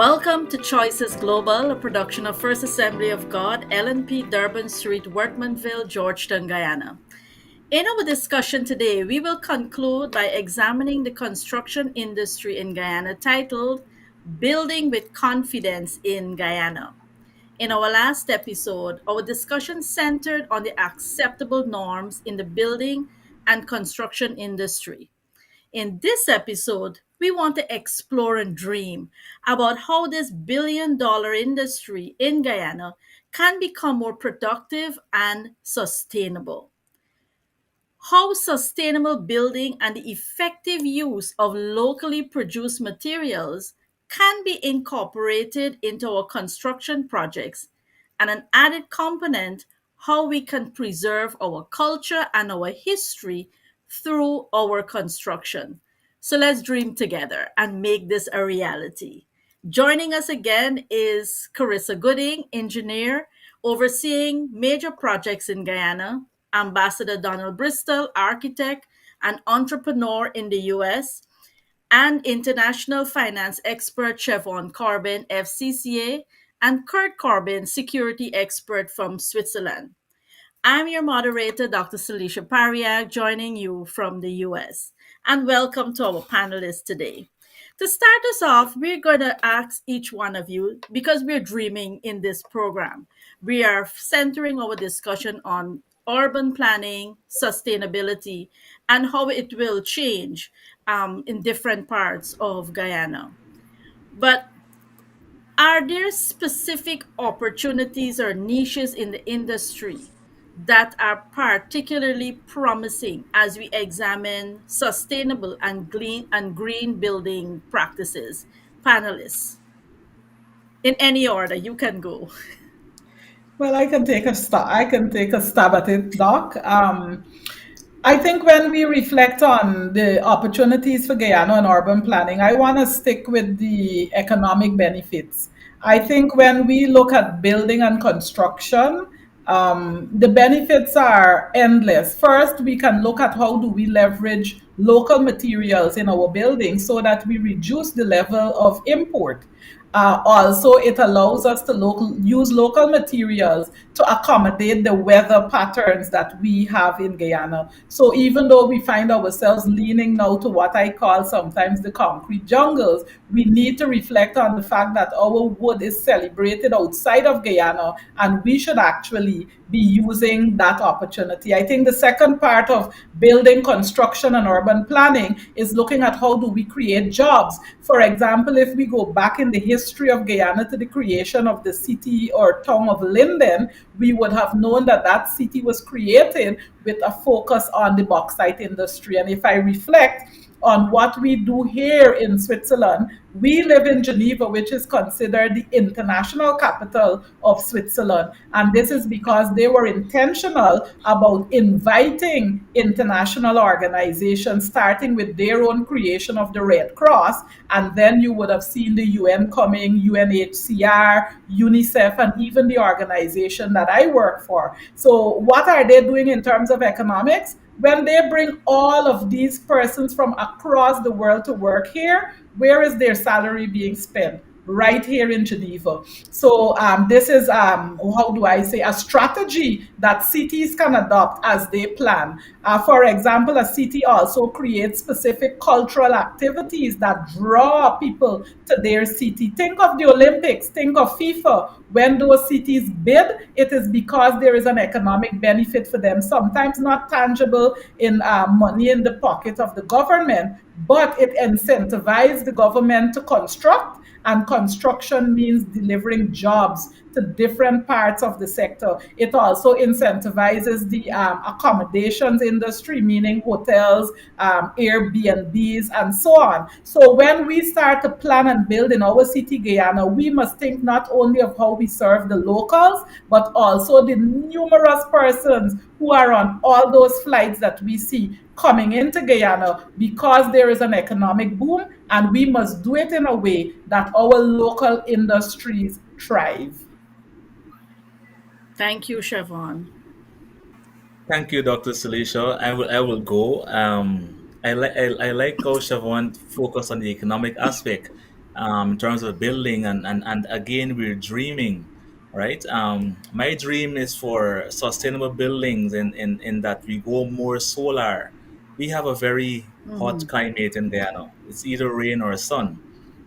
Welcome to Choices Global, a production of First Assembly of God, LNP Durban Street, Workmanville, Georgetown, Guyana. In our discussion today, we will conclude by examining the construction industry in Guyana titled Building with Confidence in Guyana. In our last episode, our discussion centered on the acceptable norms in the building and construction industry. In this episode, we want to explore and dream about how this billion-dollar industry in Guyana can become more productive and sustainable. How sustainable building and the effective use of locally produced materials can be incorporated into our construction projects, and an added component, how we can preserve our culture and our history through our construction. So let's dream together and make this a reality. Joining us again is Carissa Gooding, engineer overseeing major projects in Guyana, Ambassador Donald Bristol, architect and entrepreneur in the US, and international finance expert Chevron Corbin, FCCA, and Kurt Corbin, security expert from Switzerland. I'm your moderator, Dr. Salisha Pariag, joining you from the US. And welcome to our panelists today. To start us off, we're going to ask each one of you, because we're dreaming in this program, we are centering our discussion on urban planning, sustainability, and how it will change in different parts of Guyana. But are there specific opportunities or niches in the industry that are particularly promising as we examine sustainable and green building practices? Panelists, in any order, you can go. Well, I can take a stab at it, Doc. I think when we reflect on the opportunities for Guyana and urban planning, I want to stick with the economic benefits. I think when we look at building and construction, the benefits are endless. First, we can look at how do we leverage local materials in our buildings so that we reduce the level of import. Also, it allows us to use local materials to accommodate the weather patterns that we have in Guyana. So even though we find ourselves leaning now to what I call sometimes the concrete jungles, we need to reflect on the fact that our wood is celebrated outside of Guyana, and we should actually be using that opportunity. I think the second part of building, construction, and urban planning is looking at how do we create jobs. For example, if we go back in the history of Guyana to the creation of the city or town of Linden, we would have known that that city was created with a focus on the bauxite industry. And if I reflect on what we do here in Switzerland, we live in Geneva, which is considered the international capital of Switzerland. And this is because they were intentional about inviting international organizations, starting with their own creation of the Red Cross. And then you would have seen the UN coming, UNHCR, UNICEF, and even the organization that I work for. So, what are they doing in terms of economics? When they bring all of these persons from across the world to work here, where is their salary being spent? Right here in Geneva. So this is, how do I say, a strategy that cities can adopt as they plan. For example, a city also creates specific cultural activities that draw people to their city. Think of the Olympics, think of FIFA. When those cities bid, it is because there is an economic benefit for them, sometimes not tangible in money in the pocket of the government, but it incentivizes the government to construct, and construction means delivering jobs to different parts of the sector. It also incentivizes the accommodations industry, meaning hotels, Airbnbs, and so on. So when we start to plan and build in our city, Guyana, we must think not only of how we serve the locals, but also the numerous persons who are on all those flights that we see coming into Guyana, because there is an economic boom, and we must do it in a way that our local industries thrive. Thank you, Chevron. Thank you, Dr. Salisha. I will go. I like how Siobhan focused on the economic aspect. in terms of building, and again, we're dreaming, right? My dream is for sustainable buildings, in that we go more solar. We have a very hot Mhm. climate in Guyana. It's either rain or sun,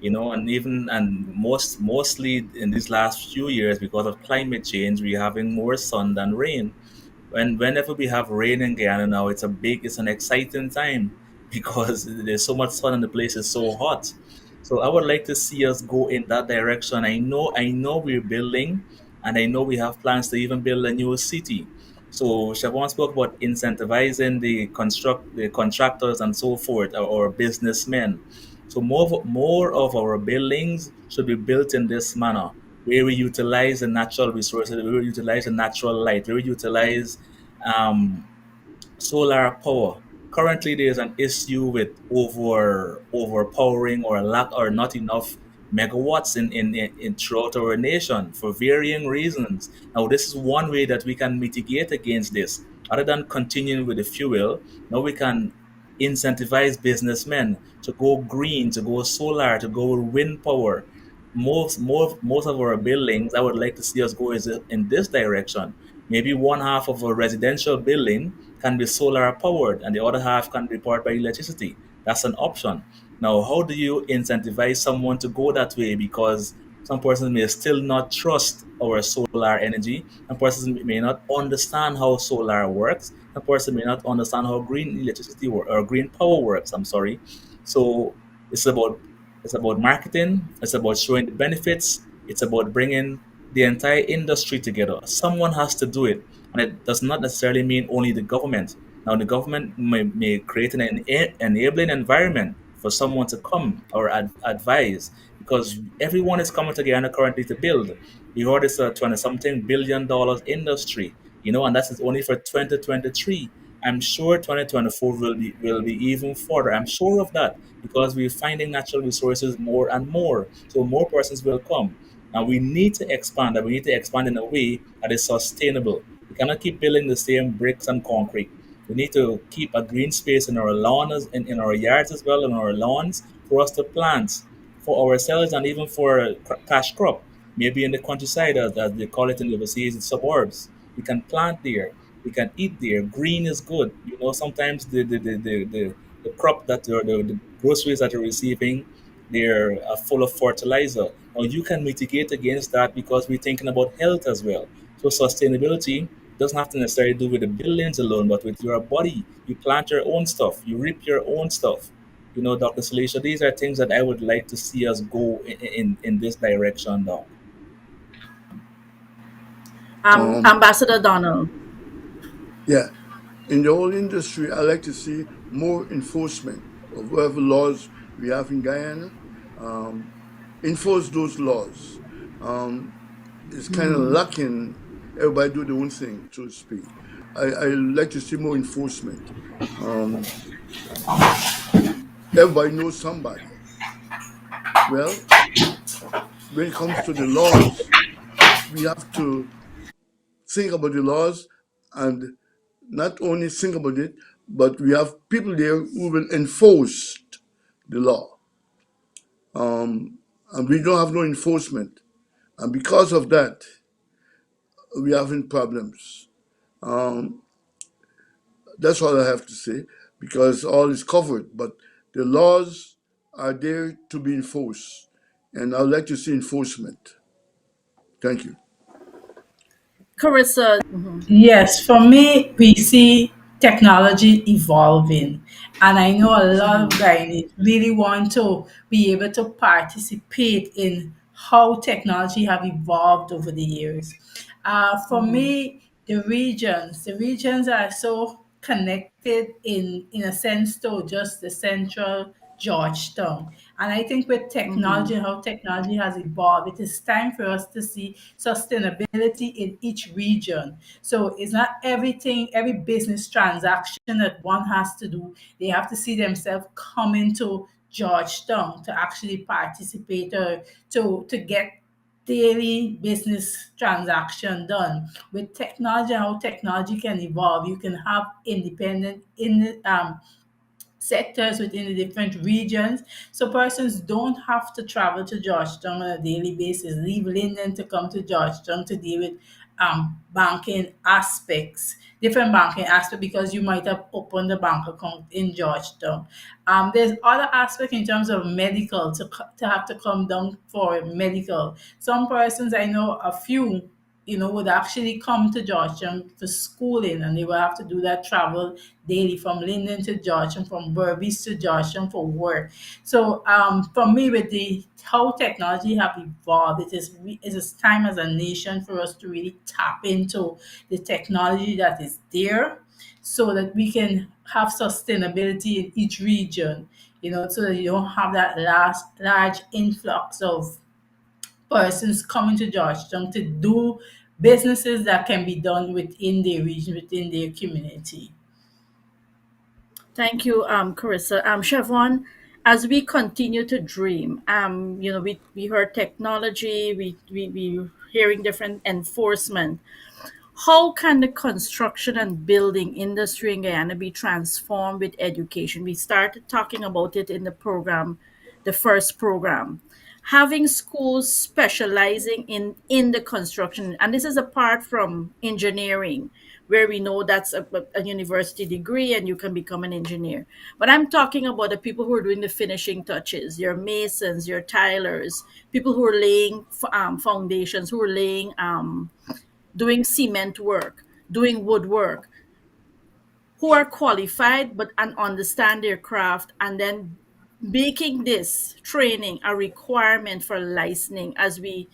and even and mostly in these last few years, because of climate change, we're having more sun than rain. Whenever we have rain in Guyana now, it's an exciting time because there's so much sun and the place is so hot. So I would like to see us go in that direction. I know we're building, and I know we have plans to even build a new city. So Siobhan spoke about incentivizing the contractors and so forth, or businessmen. So more of our buildings should be built in this manner, where we utilize the natural resources, where we utilize the natural light, where we utilize um, solar power. Currently, there's an issue with overpowering, or lack, or not enough megawatts in throughout our nation for varying reasons. Now, this is one way that we can mitigate against this. Other than continuing with the fuel, now we can incentivize businessmen to go green, to go solar, to go wind power. Most of our buildings, I would like to see us go is in this direction. Maybe one half of a residential building can be solar powered, and the other half can be powered by electricity. That's an option. Now, how do you incentivize someone to go that way? Because some persons may still not trust our solar energy. Some persons may not understand how solar works. Some person may not understand how green electricity or green power works. I'm sorry. So it's about it's about marketing. It's about showing the benefits. It's about bringing the entire industry together. Someone has to do it, and it does not necessarily mean only the government. Now, the government may create an enabling environment for someone to come or advise, because everyone is coming together currently to build. We heard it's a 20 something billion-dollar industry, and that is only for 2023. I'm sure 2024 will be even further. I'm sure of that, because we're finding natural resources more and more. So more persons will come. And we need to expand, and we need to expand in a way that is sustainable. We cannot keep building the same bricks and concrete. We need to keep a green space in our lawns, in our yards as well, in our lawns, for us to plant for ourselves and even for a cash crop. Maybe in the countryside, as they call it in the overseas, in suburbs. We can plant there. We can eat there. Green is good. Sometimes the crop the groceries that you're receiving, they're full of fertilizer. Now you can mitigate against that, because we're thinking about health as well. So sustainability doesn't have to necessarily do with the buildings alone, but with your body. You plant your own stuff. You reap your own stuff. Dr. Salisha, these are things that I would like to see us go in this direction, Doc. Um, Ambassador Donald. yeah, in the whole industry, I like to see more enforcement of whatever laws we have in Guyana. Um, Enforce those laws. Um, it's kind of lacking. Everybody do their own thing, so to speak. I like to see more enforcement. Um, Everybody knows somebody. Well, when it comes to the laws, we have to think about the laws, and not only think about it, but we have people there who will enforce the law. And we don't have no enforcement. And because of that, we're having problems. Um, that's all I have to say, because all is covered. But the laws are there to be enforced. And I'd like to see enforcement. Thank you. Carissa. Mhm. Yes, for me, we see technology evolving. And I know a lot of Guyanese really want to be able to participate in how technology have evolved over the years. For me, the regions are so connected in a sense to just the central Georgetown. And I think with technology and how technology has evolved, it is time for us to see sustainability in each region. So it's not everything, every business transaction that one has to do, they have to see themselves coming to Georgetown to actually participate or to get daily business transaction done. With technology and how technology can evolve, you can have independent in sectors within the different regions. So persons don't have to travel to Georgetown on a daily basis, leave Linden to come to Georgetown to deal with banking aspects, different banking aspects, because you might have opened a bank account in Georgetown. There's other aspects in terms of medical to have to come down for medical. Some persons, I know a few, would actually come to Georgetown for schooling, and they will have to do that travel daily from Linden to Georgetown, from Burbis to Georgetown for work. So for me, with the how technology have evolved, it is time as a nation for us to really tap into the technology that is there, so that we can have sustainability in each region. So that you don't have that large influx of persons coming to Georgetown to do businesses that can be done within their region, within their community. Thank you, Carissa. Chevron, as we continue to dream, we heard technology, we hearing different enforcement. How can the construction and building industry in Guyana be transformed with education? We started talking about it in the program, the first program. Having schools specializing in the construction, and this is apart from engineering, where we know that's a university degree and you can become an engineer. But I'm talking about the people who are doing the finishing touches, your masons, your tilers, people who are laying foundations, who are laying doing cement work, doing woodwork, who are qualified but and understand their craft, and then making this training a requirement for licensing, as we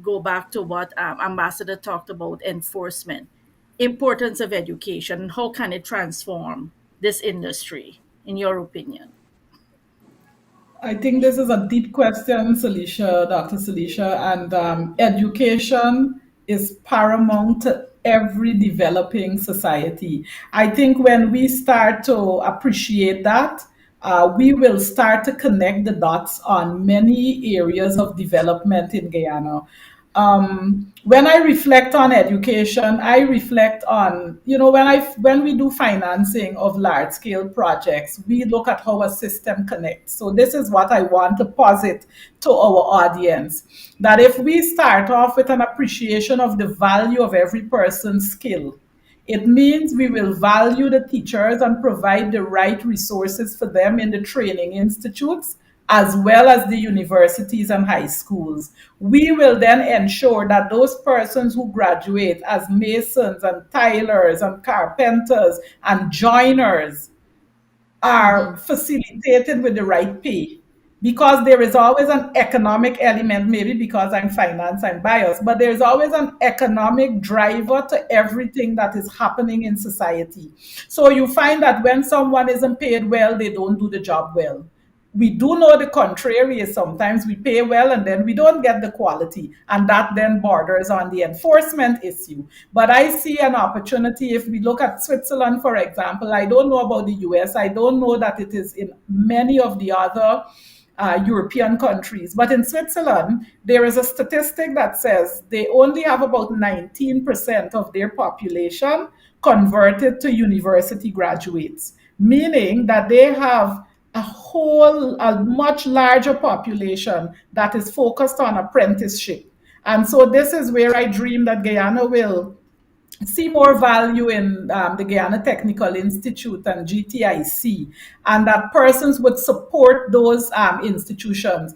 go back to what Ambassador talked about, enforcement, importance of education, how can it transform this industry, in your opinion? I think this is a deep question, Celicia, Dr. Celicia, and education is paramount to every developing society. I think when we start to appreciate that, we will start to connect the dots on many areas of development in Guyana. When I reflect on education, I reflect on, when we do financing of large scale projects, we look at how a system connects. So this is what I want to posit to our audience, that if we start off with an appreciation of the value of every person's skill, it means we will value the teachers and provide the right resources for them in the training institutes as well as the universities and high schools. We will then ensure that those persons who graduate as masons and tilers and carpenters and joiners are Mm-hmm. facilitated with the right pay, because there is always an economic element. Maybe because I'm finance, I'm biased, but there's always an economic driver to everything that is happening in society. So you find that when someone isn't paid well, they don't do the job well. We do know the contrary is sometimes we pay well and then we don't get the quality, and that then borders on the enforcement issue. But I see an opportunity. If we look at Switzerland, for example, I don't know about the US, I don't know that it is in many of the other European countries. But in Switzerland, there is a statistic that says they only have about 19% of their population converted to university graduates, meaning that they have a much larger population that is focused on apprenticeship. And so this is where I dream that Guyana will see more value in the Guyana Technical Institute and GTIC, and that persons would support those institutions.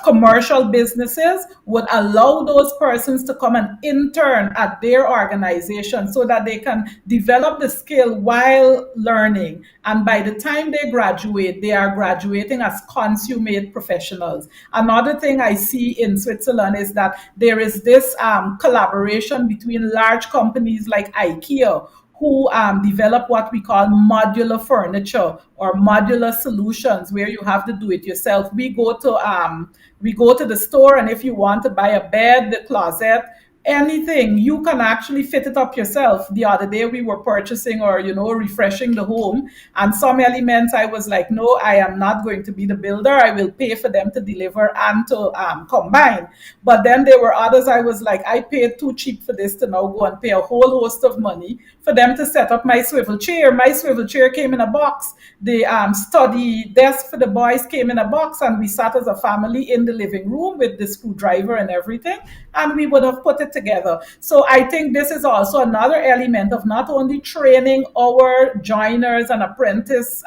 Commercial businesses would allow those persons to come and intern at their organization so that they can develop the skill while learning. And by the time they graduate, they are graduating as consummate professionals. Another thing I see in Switzerland is that there is this collaboration between large companies like IKEA, who develop what we call modular furniture or modular solutions, where you have to do it yourself. We go to the store, and if you want to buy a bed, the closet, anything, you can actually fit it up yourself. The other day we were purchasing or, refreshing the home, and some elements I was like, no, I am not going to be the builder. I will pay for them to deliver and to combine. But then there were others I was like, I paid too cheap for this to now go and pay a whole host of money for them to set up my swivel chair. My swivel chair came in a box. The study desk for the boys came in a box, and we sat as a family in the living room with the screwdriver and everything, and we would have put it together. So I think this is also another element of not only training our joiners and apprentice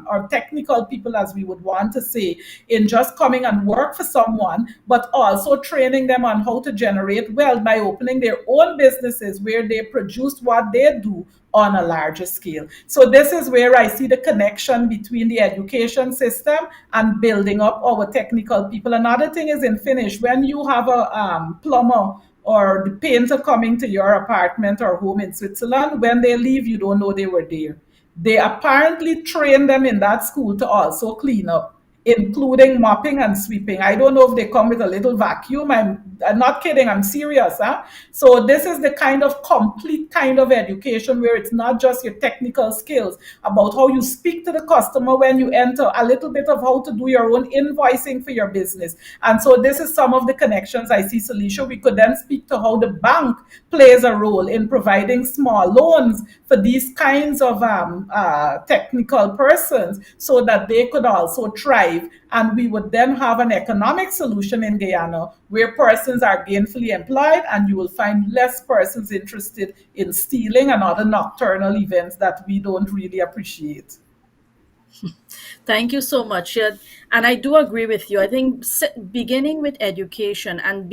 or technical people, as we would want to say, in just coming and work for someone, but also training them on how to generate wealth by opening their own businesses where they produce what they do on a larger scale. So this is where I see the connection between the education system and building up our technical people. Another thing is in Finnish, when you have a plumber or the painter coming to your apartment or home in Switzerland, when they leave, you don't know they were there. They apparently train them in that school to also clean up, including mopping and sweeping. I don't know if they come with a little vacuum. I'm not kidding. I'm serious. Huh? So this is the kind of complete kind of education where it's not just your technical skills about how you speak to the customer when you enter, a little bit of how to do your own invoicing for your business. And so this is some of the connections I see, Salisha. We could then speak to how the bank plays a role in providing small loans for these kinds of technical persons so that they could also thrive. And we would then have an economic solution in Guyana where persons are gainfully employed, and you will find less persons interested in stealing and other nocturnal events that we don't really appreciate. Thank you so much. Yeah, and I do agree with you. I think beginning with education and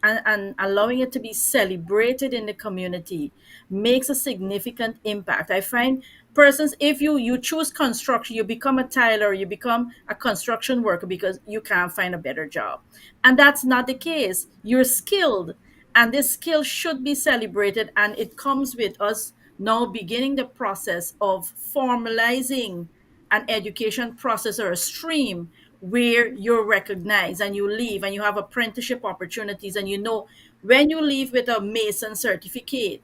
and allowing it to be celebrated in the community makes a significant impact. I find persons, if you choose construction, you become a tiler, you become a construction worker because you can't find a better job, and that's not the case. You're skilled, and this skill should be celebrated, and it comes with us now beginning the process of formalizing an education process or a stream where you're recognized and you leave and you have apprenticeship opportunities, and you know, when you leave with a mason certificate,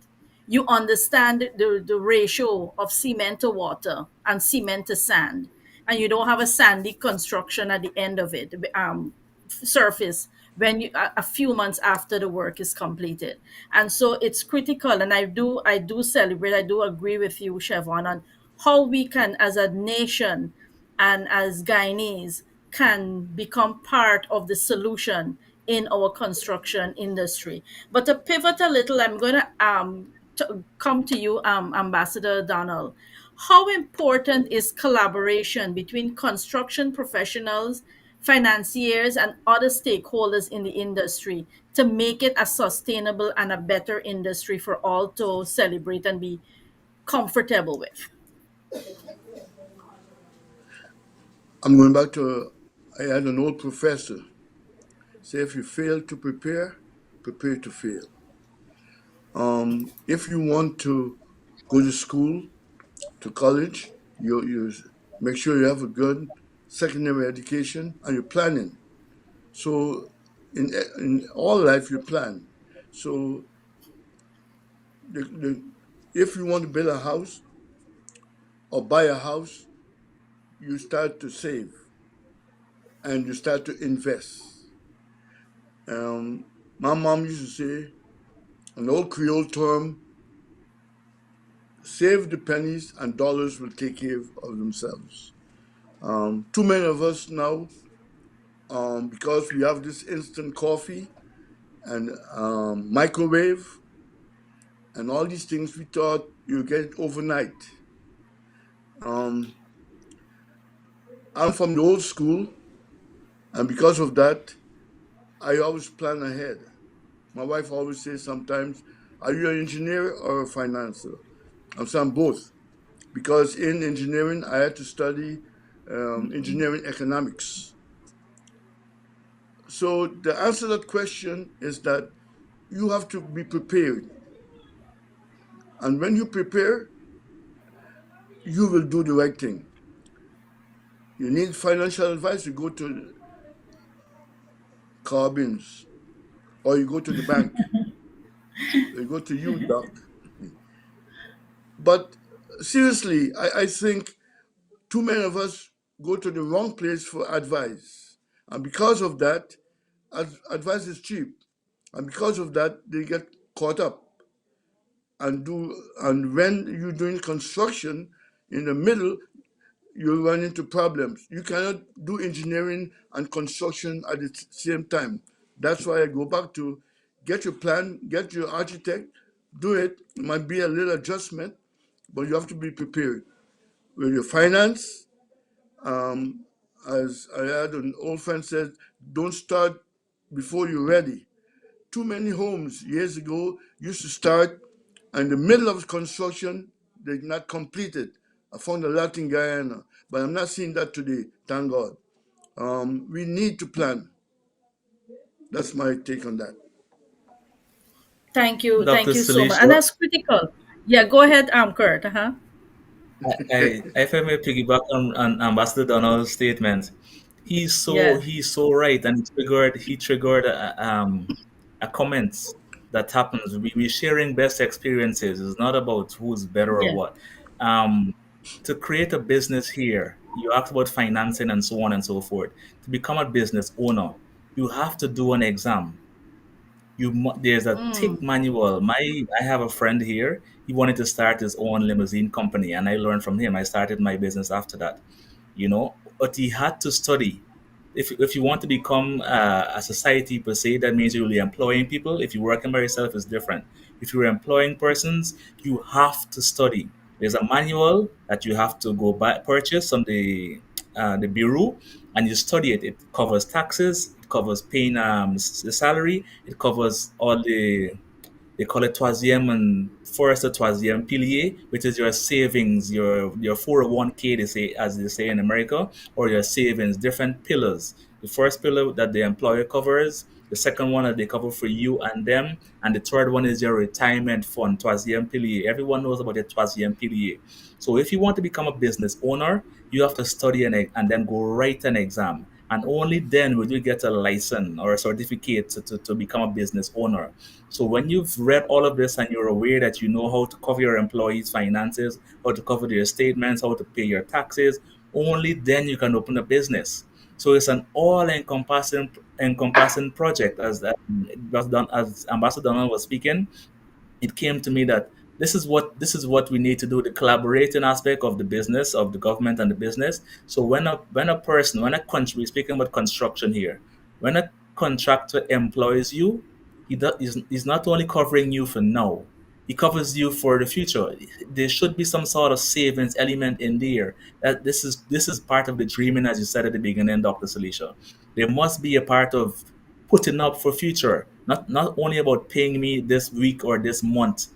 you understand the ratio of cement to water and cement to sand, and you don't have a sandy construction at the end of it, surface, when you a few months after the work is completed. And so it's critical, and I do celebrate, I do agree with you, Chevron, on how we can, as a nation and as Guyanese, can become part of the solution in our construction industry. But to pivot a little, I'm going to come to you, Ambassador Donald. How important is collaboration between construction professionals, financiers, and other stakeholders in the industry to make it a sustainable and a better industry for all to celebrate and be comfortable with? I'm going back to, I had an old professor say, if you fail to prepare, prepare to fail. If you want to go to school, to college, you make sure you have a good secondary education and you're planning. So in all life, you plan. So the, if you want to build a house or buy a house, you start to save and you start to invest. My mom used to say an old Creole term: save the pennies and dollars will take care of themselves. Too many of us now, because we have this instant coffee and microwave and all these things, we thought you get it overnight. Um, I'm from the old school, and because of that, I always plan ahead. My wife always says sometimes, "Are you an engineer or a financer?" I'm saying both, because in engineering I had to study engineering economics. So the answer to that question is that you have to be prepared, and when you prepare, you will do the right thing. You need financial advice, you go to Carbons or you go to the bank. They go to you, Doc. But seriously, I think too many of us go to the wrong place for advice. And because of that, advice is cheap. And because of that, they get caught up and when you're doing construction in the middle, you run into problems. You cannot do engineering and construction at the same time. That's why I go back to get your plan, get your architect, do it. It might be a little adjustment, but you have to be prepared with your finance. Um, as I had an old friend said, don't start before you're ready. Too many homes years ago used to start in the middle of construction, they not completed. I found a lot in Guyana, but I'm not seeing that today, thank God. We need to plan. That's my take on that. Dr. Thank you so much. And Salisha, that's critical. Yeah, go ahead, Kurt. Uh-huh. if I may piggyback on Ambassador Donald's statement, Yeah, he's so right, and he triggered a comment that happens. We sharing best experiences. It's not about who's better or yeah. what. Um, to create a business here, you asked about financing and so on and so forth. To become a business owner, you have to do an exam. There's a thick Mm, manual. I have a friend here. He wanted to start his own limousine company, and I learned from him. I started my business after that, but he had to study. If you want to become a society per se, that means you'll be employing people. If you're working by yourself, it's different. If you're employing persons, you have to study. There's a manual that you have to go buy purchase from the bureau, and you study it. It covers taxes, it covers paying the salary, it covers all they call it troisième and first or troisième pilier, which is your savings, your 401k, they say, as they say in America, or your savings, different pillars. The first pillar that the employer covers, the second one that they cover for you and them, and the third one is your retirement fund, troisième pilier. Everyone knows about the troisième pilier. So if you want to become a business owner, you have to study and then go write an exam. And only then will you get a license or a certificate to become a business owner. So when you've read all of this and you're aware that you know how to cover your employees' finances, how to cover their statements, how to pay your taxes, only then you can open a business. So it's an all encompassing project, as was done as Ambassador Donald was speaking. It came to me that this is what we need to do, the collaborating aspect of the business, of the government and the business. So when a country, speaking about construction here, when a contractor employs you, he's not only covering you for now, he covers you for the future. There should be some sort of savings element in there. That this is part of the dreaming, as you said at the beginning, Dr. Salisha. There must be a part of putting up for future, not only about paying me this week or this month.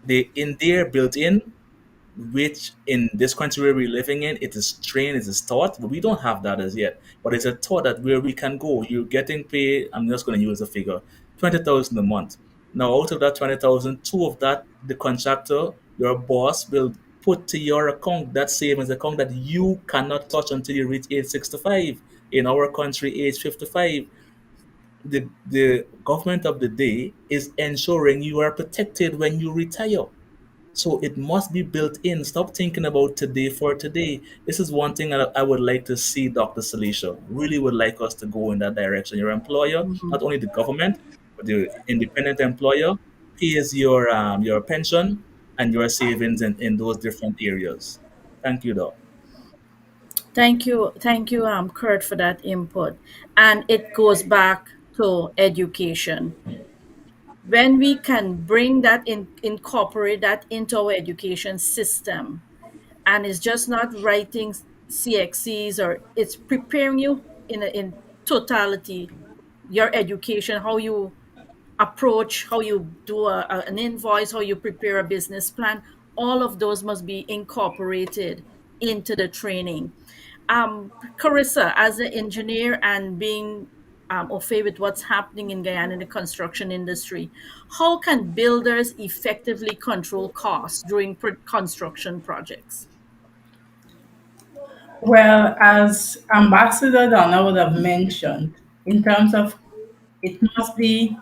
They in there built in, which in this country where we're living in, it is trained, it is taught, but we don't have that as yet. But it's a thought that where we can go, you're getting paid, I'm just going to use a figure, 20,000 a month. Now, out of that 20,000, two of that, the contractor, your boss, will put to your account, that savings account that you cannot touch until you reach age 65. In our country, age 55. The government of the day is ensuring you are protected when you retire. So it must be built in. Stop thinking about today for today. This is one thing I would like to see, Dr. Salisha. Really would like us to go in that direction. Your employer, mhm. not only the government, but the independent employer, pays your pension and your savings in those different areas. Thank you, Doc. Thank you, Kurt, for that input. And it goes back to education. When we can bring that in, incorporate that into our education system, and it's just not writing CXCs, or it's preparing you in totality, your education, how you approach, how you do an invoice, how you prepare a business plan, all of those must be incorporated into the training. Carissa, as an engineer and being au fait with what's happening in Guyana in the construction industry, how can builders effectively control costs during construction projects? Well, as Ambassador Donna would have mentioned, in terms of it must be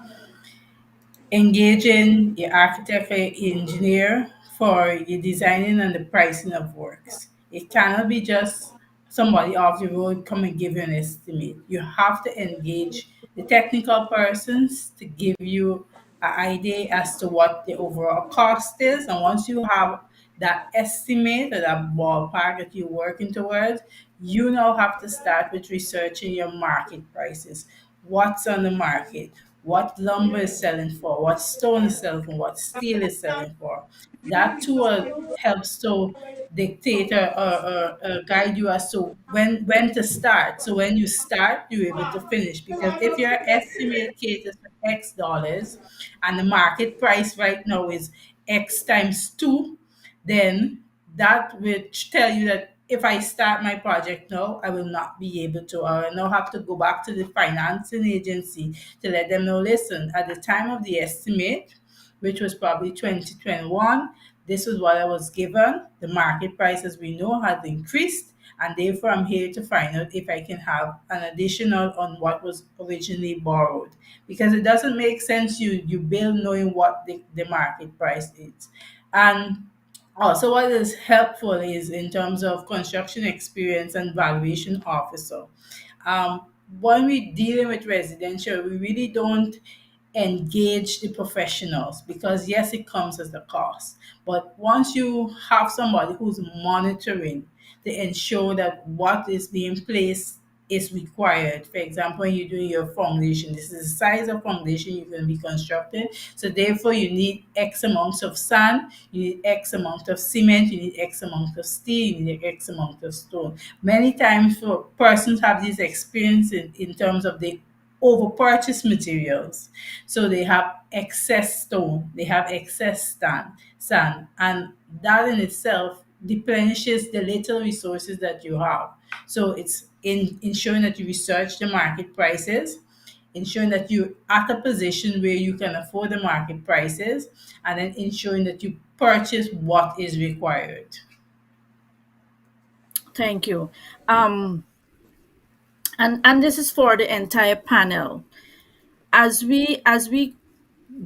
engaging your architect or your engineer for your designing and the pricing of works. It cannot be just somebody off the road come and give you an estimate. You have to engage the technical persons to give you an idea as to what the overall cost is. And once you have that estimate or that ballpark that you're working towards, you now have to start with researching your market prices. What's on the market? What lumber is selling for? What stone is selling for? What steel is selling for? That tool helps to dictate or guide you as to when to start. So when you start, you're able to finish. Because if your estimate caters for X dollars and the market price right now is X times two, then that will tell you that if I start my project now, I will not be able to. I will now have to go back to the financing agency to let them know, listen, at the time of the estimate, which was probably 2021, this was what I was given. The market price, as we know, has increased, and therefore I'm here to find out if I can have an additional on what was originally borrowed. Because it doesn't make sense you build knowing what the market price is. And also, what is helpful is in terms of construction experience and valuation officer. Um, when we're dealing with residential, we really don't engage the professionals because yes, it comes as a cost. But once you have somebody who's monitoring to ensure that what is being placed is required. For example, when you're doing your foundation, this is the size of foundation you're going to be constructing. So therefore, you need X amount of sand, you need X amount of cement, you need X amount of steel, you need X amount of stone. Many times, for persons have this experience in terms of the over purchase materials. So they have excess stone, they have excess sand, and that in itself replenishes the little resources that you have. So it's in ensuring that you research the market prices, ensuring that you're at a position where you can afford the market prices, and then ensuring that you purchase what is required. Thank you. Um, and this is for the entire panel. As we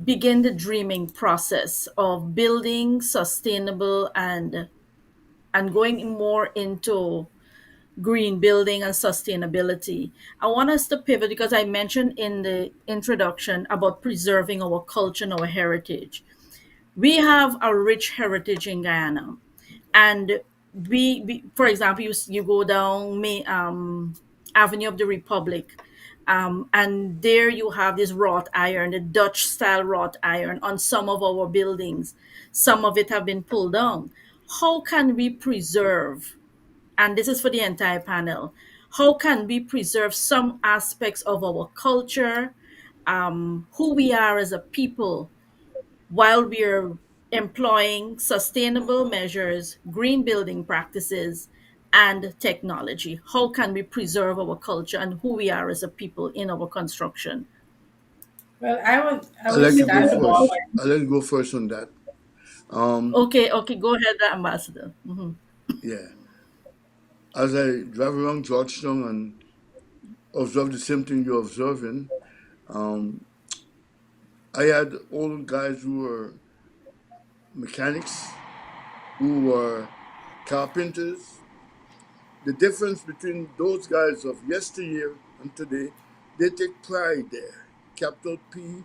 begin the dreaming process of building sustainable and going more into green building and sustainability, I want us to pivot because I mentioned in the introduction about preserving our culture and our heritage. We have a rich heritage in Guyana, and for example, you go down Avenue of the Republic, and there you have this wrought iron, the Dutch style wrought iron on some of our buildings. Some of it have been pulled down. How can we preserve? And this is for the entire panel. How can we preserve some aspects of our culture, who we are as a people, while we're employing sustainable measures, green building practices, and technology? How can we preserve our culture and who we are as a people in our construction? Well, I I'd would like to go start off. first. I'd like to go first on that. Um, Okay, okay, go ahead, Ambassador. Mhm. yeah. As I drive around Georgetown and observe the same thing you're observing, um, I had old guys who were mechanics, who were carpenters. The difference between those guys of yesteryear and today, they take pride there. Capital Pride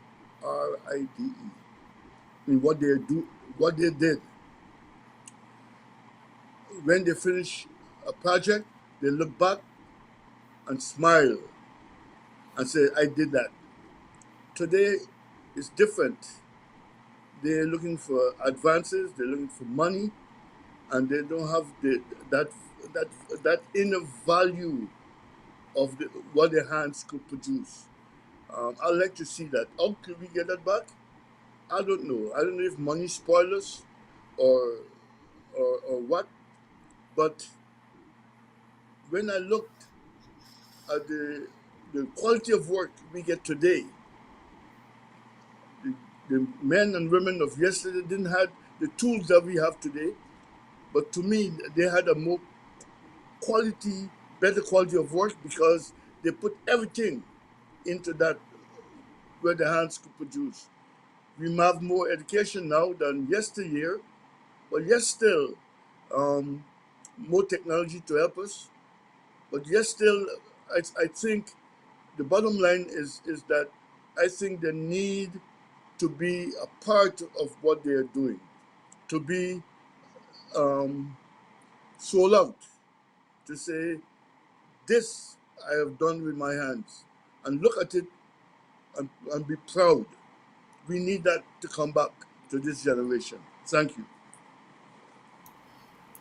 in what they did. When they finish a project, they look back and smile and say, I did that. Today is different. They're looking for advances, they're looking for money, and they don't have that that that inner value of what their hands could produce. I'd like to see that. How can we get that back? I don't know. I don't know if money spoils us or or what. But when I looked at the quality of work we get today, the, the men and women of yesterday didn't have the tools that we have today. But to me, they had a more quality, better quality of work because they put everything into that where the hands could produce. We have more education now than yesteryear, but yet still, um, more technology to help us. But yet still, I think the bottom line is that I think they need to be a part of what they are doing, to be um, sold out, to say, this I have done with my hands, and look at it and be proud. We need that to come back to this generation. Thank you.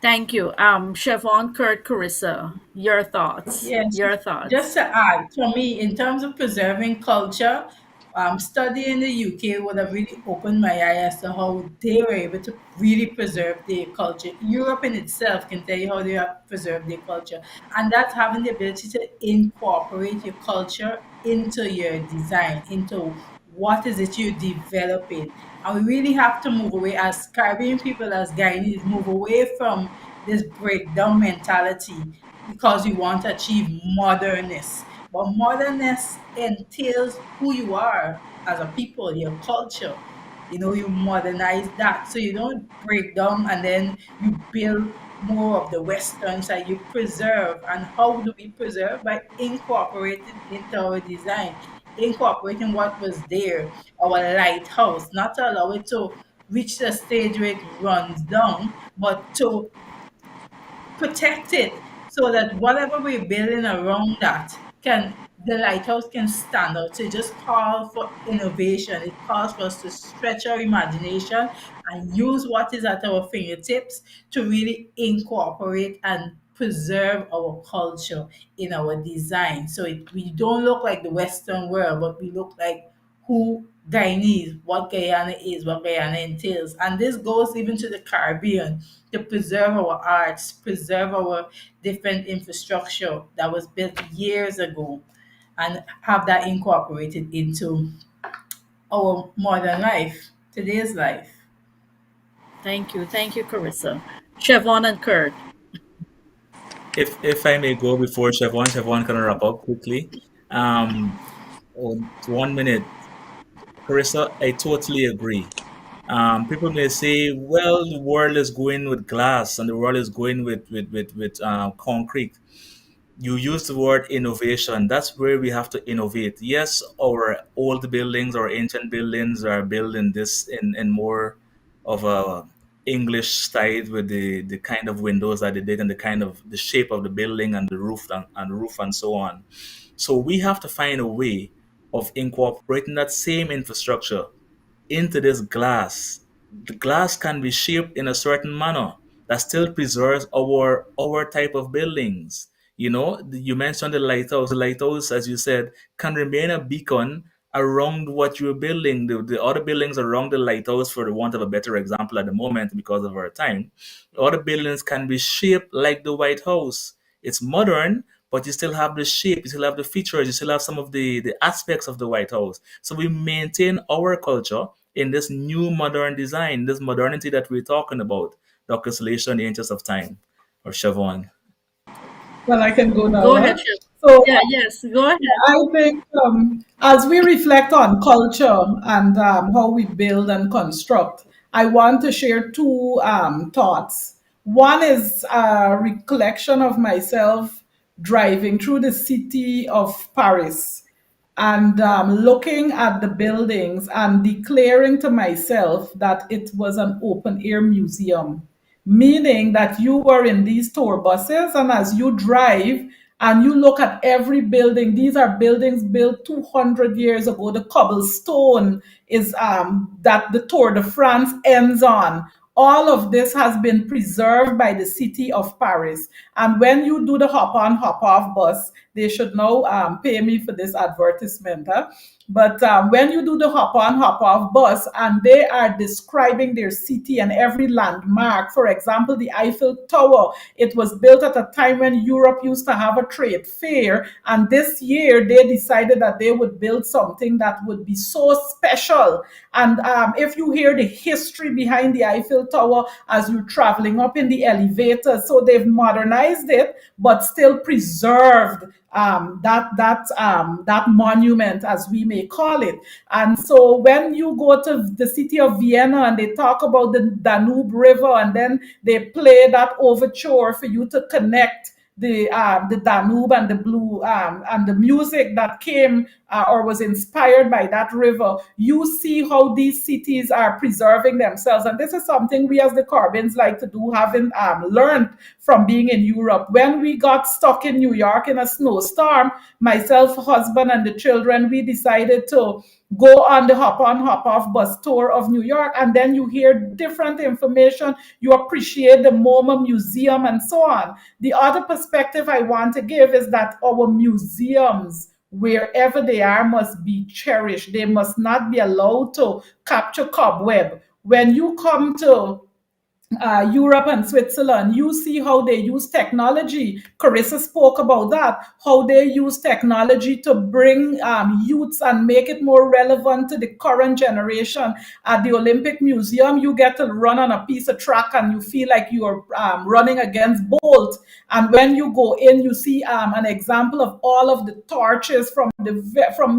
Thank you. Chevron, Kurt, Carissa, your thoughts. Yes, Your just thoughts. to add, for me, in terms of preserving culture, studying in the UK would have really opened my eye as to how they were able to really preserve their culture. Europe in itself can tell you how they have preserved their culture, and that's having the ability to incorporate your culture into your design, into what is it you're developing. And we really have to move away as Caribbean people, as Guyanese, move away from this breakdown mentality because you want to achieve modernness. But modernness entails who you are as a people, your culture. You know, you modernize that. So you don't break down and then you build more of the Western side. You preserve. And how do we preserve? By incorporating into our design, incorporating what was there, our lighthouse, not to allow it to reach the stage where it runs down, but to protect it so that whatever we're building around that can the lighthouse can stand out. So it just calls for innovation. It calls for us to stretch our imagination and use what is at our fingertips to really incorporate and preserve our culture in our design. So we don't look like the Western world, but we look like who Guyanese, what Guyana is, what Guyana entails. And this goes even to the Caribbean to preserve our arts, preserve our different infrastructure that was built years ago, and have that incorporated into our modern life, today's life. Thank you. Thank you, Carissa. Chevron and Kurt. If I may go before Chevron can wrap up quickly. Oh, 1 minute. Carissa, I totally agree. People may say, well, the world is going with glass and the world is going with concrete. You use the word innovation. That's where we have to innovate. Yes, our old buildings or ancient buildings are built in this in more of a English style with the kind of windows that they did and the kind of the shape of the building and the roof and so on. So we have to find a way of incorporating that same infrastructure into this glass. The glass can be shaped in a certain manner that still preserves our type of buildings. You know, you mentioned the lighthouse. The lighthouse, as you said, can remain a beacon around what you're building. The other buildings around the lighthouse, for the want of a better example at the moment because of our time, other buildings can be shaped like the White House. It's modern, but you still have the shape, you still have the features, you still have some of the aspects of the White House. So we maintain our culture in this new modern design, this modernity that we're talking about. Dr. Salisha in the interest of time, or Siobhan. Well, I can go now. Go ahead, Huh? Chevron. So Yeah, yes, go ahead. I think as we reflect on culture and how we build and construct, I want to share two thoughts. One is a recollection of myself driving through the city of Paris and looking at the buildings and declaring to myself that it was an open air museum, meaning that you were in these tour buses, and as you drive and you look at every building, these are buildings built 200 years ago. The cobblestone is that the Tour de France ends on. All of this has been preserved by the city of Paris. And when you do the hop on, hop off bus, they should now pay me for this advertisement. Huh? But when you do the hop on, hop off bus, and they are describing their city and every landmark, for example, the Eiffel Tower, it was built at a time when Europe used to have a trade fair. And this year, they decided that they would build something that would be so special. And if you hear the history behind the Eiffel Tower as you're traveling up in the elevator, so they've modernized it, but still preserved that monument, as we may may call it. And so when you go to the city of Vienna and they talk about the Danube River, and then they play that overture for you to connect the Danube and the blue and the music that came or was inspired by that river, you see how these cities are preserving themselves. And this is something we as the Corbins like to do, having learned from being in Europe. When we got stuck in New York in a snowstorm, myself, husband, and the children, we decided to go on the hop on, hop off bus tour of New York, and then you hear different information. You appreciate the MoMA Museum and so on. The other perspective I want to give is that our museums, wherever they are, must be cherished. They must not be allowed to capture cobweb. When you come to Europe and Switzerland, you see how they use technology. Carissa spoke about that, how they use technology to bring youths and make it more relevant to the current generation. At the Olympic Museum, you get to run on a piece of track and you feel like you're running against Bolt. And when you go in, you see an example of all of the torches from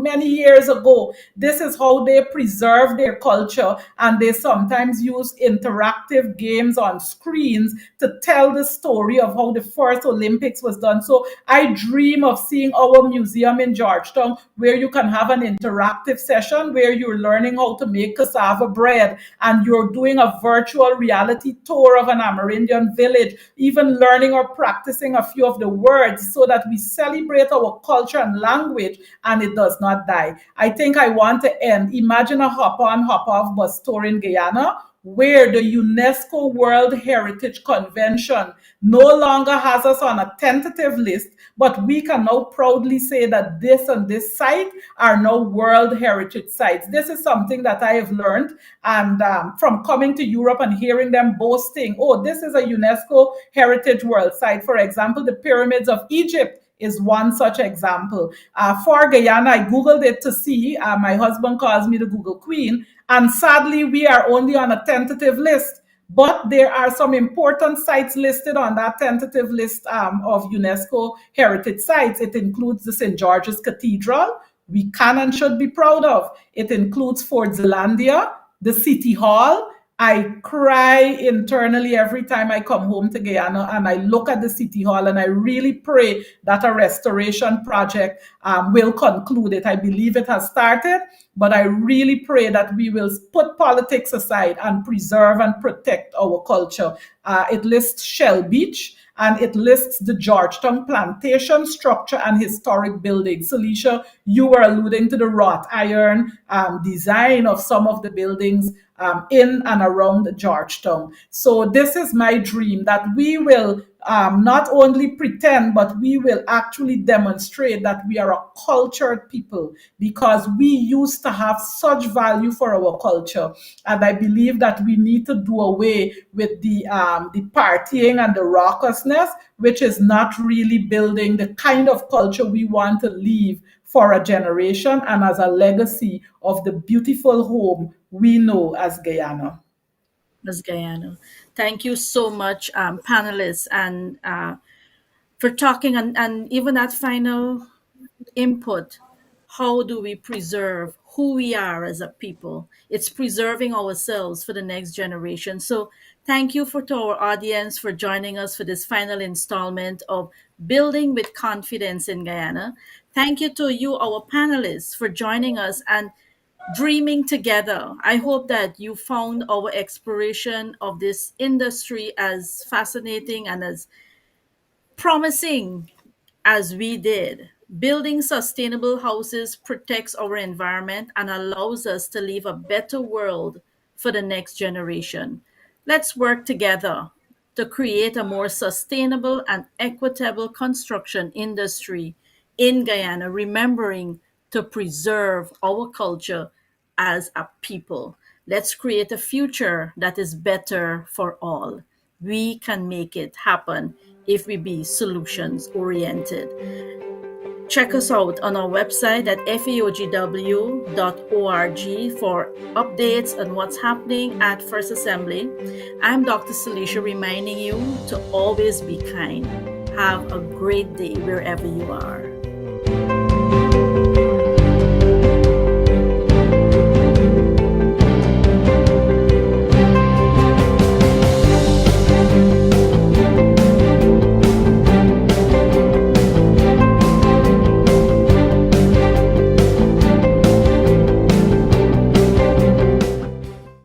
many years ago. This is how they preserve their culture, and they sometimes use interactive games on screens to tell the story of how the first Olympics was done. So I dream of seeing our museum in Georgetown where you can have an interactive session where you're learning how to make cassava bread and you're doing a virtual reality tour of an Amerindian village, even learning or practicing a few of the words so that we celebrate our culture and language and it does not die. I think I want to end. Imagine a hop on, hop off bus tour in Guyana where the UNESCO World Heritage Convention no longer has us on a tentative list, but we can now proudly say that this and this site are now World Heritage sites. This is something that I have learned, and from coming to Europe and hearing them boasting, oh, this is a UNESCO Heritage World Site. For example, the pyramids of Egypt is one such example. For Guyana, I Googled it to see. My husband calls me the Google Queen. And sadly, we are only on a tentative list. But there are some important sites listed on that tentative list of UNESCO heritage sites. It includes the St. George's Cathedral, we can and should be proud of. It includes Fort Zelandia, the City Hall. I cry internally every time I come home to Guyana and I look at the City Hall, and I really pray that a restoration project will conclude it. I believe it has started, but I really pray that we will put politics aside and preserve and protect our culture. It lists Shell Beach, and it lists the Georgetown plantation structure and historic buildings. Celicia, you were alluding to the wrought iron design of some of the buildings in and around Georgetown. So this is my dream, that we will not only pretend, but we will actually demonstrate that we are a cultured people, because we used to have such value for our culture. And I believe that we need to do away with the partying and the raucousness, which is not really building the kind of culture we want to leave for a generation and as a legacy of the beautiful home we know as Guyana. Ms. Guyana. Thank you so much, panelists, and for talking and even that final input. How do we preserve who we are as a people? It's preserving ourselves for the next generation. So thank you to our audience for joining us for this final installment of Building with Confidence in Guyana. Thank you to you, our panelists, for joining us and dreaming together. I hope that you found our exploration of this industry as fascinating and as promising as we did. Building sustainable houses protects our environment and allows us to leave a better world for the next generation. Let's work together to create a more sustainable and equitable construction industry in Guyana, remembering to preserve our culture as a people. Let's create a future that is better for all. We can make it happen if we be solutions oriented. Check us out on our website at faogw.org for updates on what's happening at First Assembly. I'm Dr. Celicia, reminding you to always be kind. Have a great day wherever you are.